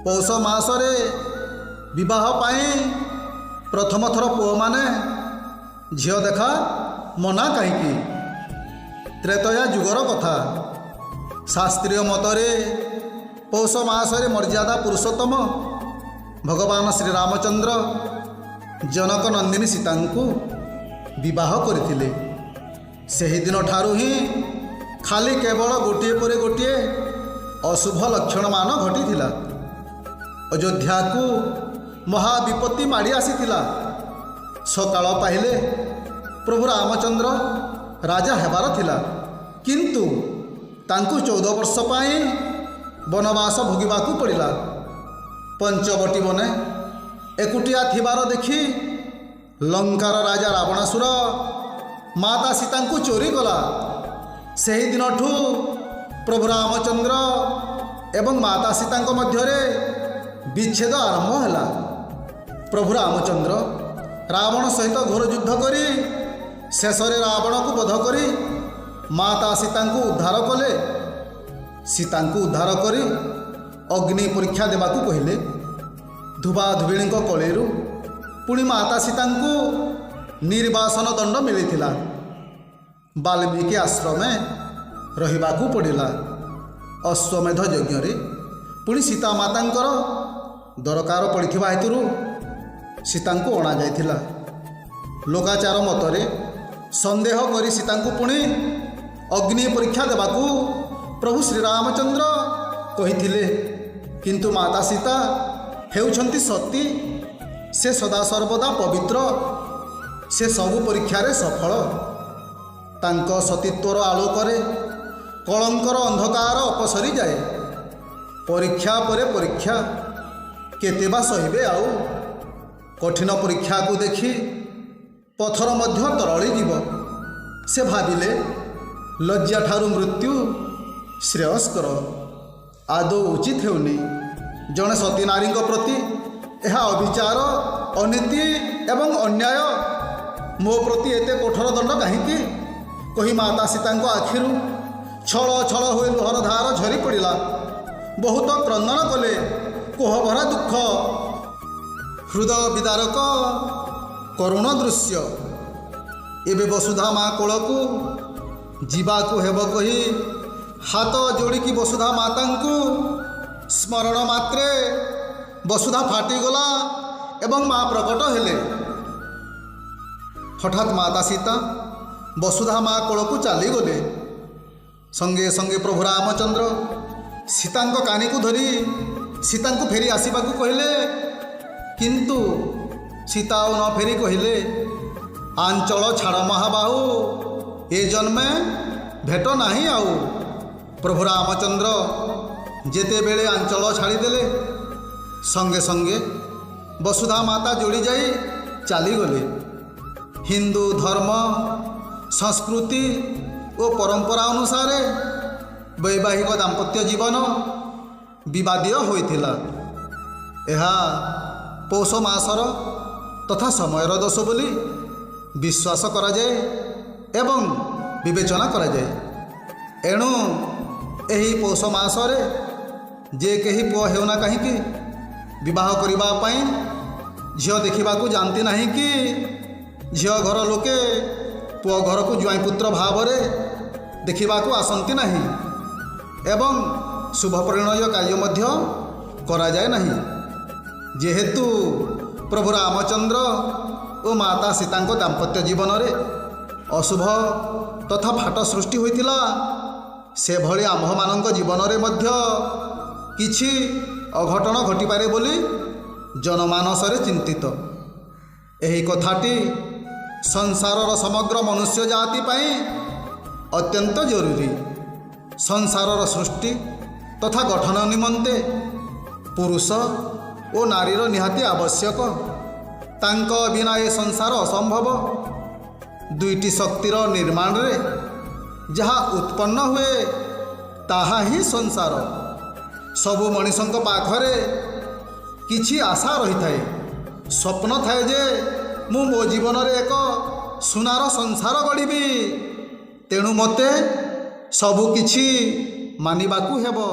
पौष मासरे विवाह पाई प्रथम थर पुओ माने झियो देखा मना कहीं त्रेतया जुगर कथा शास्त्रीय मतरे पौष मासरे मर्यादा पुरुषोत्तम भगवान श्री रामचंद्र जनक नंदिनी सीता को विवाह करथिले। सही दिन ठारू ही खाली केवल गोटे पर गोटे अशुभ लक्षण मान घटी अयोध्या को महाविपत्ति माड़ी आसीथिला। सकाळ पाहिले प्रभु रामचंद्र राजा हेबार थिला, किंतु तांकु 14 वर्ष पाई वनवास भोगिबाकू पड़िला। पंचवटी बने एकुटिया थिबार देखि लंकार राजा रावणासुर माता सीता को चोरी कला। सही दिन ठू प्रभु रामचंद्र एवं माता सीता मध्यरे विच्छेद आरंभ है। प्रभु रामचंद्र रावण सहित घोर युद्ध करी शेष रावण को वध करी माता सीता को उद्धार कले। सीता को उद्धार करी अग्नि परीक्षा देवाकू कहले। धुबा धुबिणी कलेरू पुणी माता सीता को निर्वासन दंड मिलता। वाल्मीकि आश्रमे रहिबाकू पड़िला। अश्वमेध यज्ञ रे पुणी सीता मातांकर दरकार पड़िथिबा हेतुरु सीता को अणा जाइथिला। लोकाचार मतरे संदेह करी सीता को पुणी अग्नि परीक्षा देवाकू प्रभु श्री रामचंद्र कहिथिले, किंतु माता सीता हेउछंती सती। से सदा सर्वदा पवित्र, से सबु परीक्षार सफल। तांको सतीत्वर आलोकरे कलंकर अंधकार अपसरी जाए। परीक्षा परे परीक्षा केतेबा सहिबे आउ। कठिन परीक्षा को देखि पथर मध्य तरली जीव। से भाविले लज्जा ठारू मृत्यु श्रेयस्कर। आदौ उचित हेउनी जड़े सती नारी प्रति यह अविचार अनीति एवं अन्याय। मो प्रति एते कठोर दंड कहीं कही माता सीता आखिरु छल छल हुए लुहर धार झरी पड़ा। बहुत क्रंदन कले, कोहभरा दुख हृदय विदारक करुण दृश्य। एबे वसुधा माँ कोल को जीवाकू हेब कही हाथ जोड़िकी वसुधा माता को स्मरण मात्रे वसुधा फाटीगला एवं माँ प्रकट हेले। हठात माता सीता वसुधा माँ कोल को चलीगले। संगे संगे प्रभु रामचंद्र सीता कानी को धरी सीता को फेरी आसवाक कहले, किंतु सीता न फेरी कहले, आंचल छाड़ महाबाहु ए जन्मे भेट नाही आउ। प्रभु रामचंद्र जेते बेले आंचल छाड़ीदेले संगे संगे वसुधा माता जोड़ी जाई चलीगले। हिंदू धर्म संस्कृति और परंपरा अनुसार वैवाहिक दाम्पत्य जीवन विवादीय होइथिला। एहा पौष मासर तथा समयर दोष बोली विश्वास करा जाए एवं विवेचना करा जाए। एणु एही पौष मासरे जे कहीं पुआ हेउना कहीं विवाह करिबा पई झियो देखिबाकू जानती नहीं कि झियो घर लोके पुआ घर को ज्वाई पुत्र भावरे देखिबाकू आसंती नहीं एवं शुभ परिणय कार्य मध्य करा जाए नहीं। जेहेतु प्रभु रामचंद्र और माता सीता दाम्पत्य जीवन में अशुभ तथा फाट सृष्टि होइतिला, से भली आम्भ मानक जीवन में मध्य किछि अघटन घटिपारे बोली जनमानस रे चिंतित। एही कथाटी संसारर समग्र मनुष्य जाति पाई अत्यंत जरूरी। संसारर सृष्टि तथा गठन निमंते पुरुष और नारीर निहाती आवश्यक। तांको बिना ए संसार असंभव। दुईटी शक्तिर निर्माण रे जहाँ उत्पन्न हुए ताहा ही संसार। सबु मनीषंक पाखरे किछि आशा रही थाए, स्वप्न थाए जे मु मो जीवन रे एक सुनार संसार गढ़ी। तेणु मते सबु किछि मानिबाकू हेबो।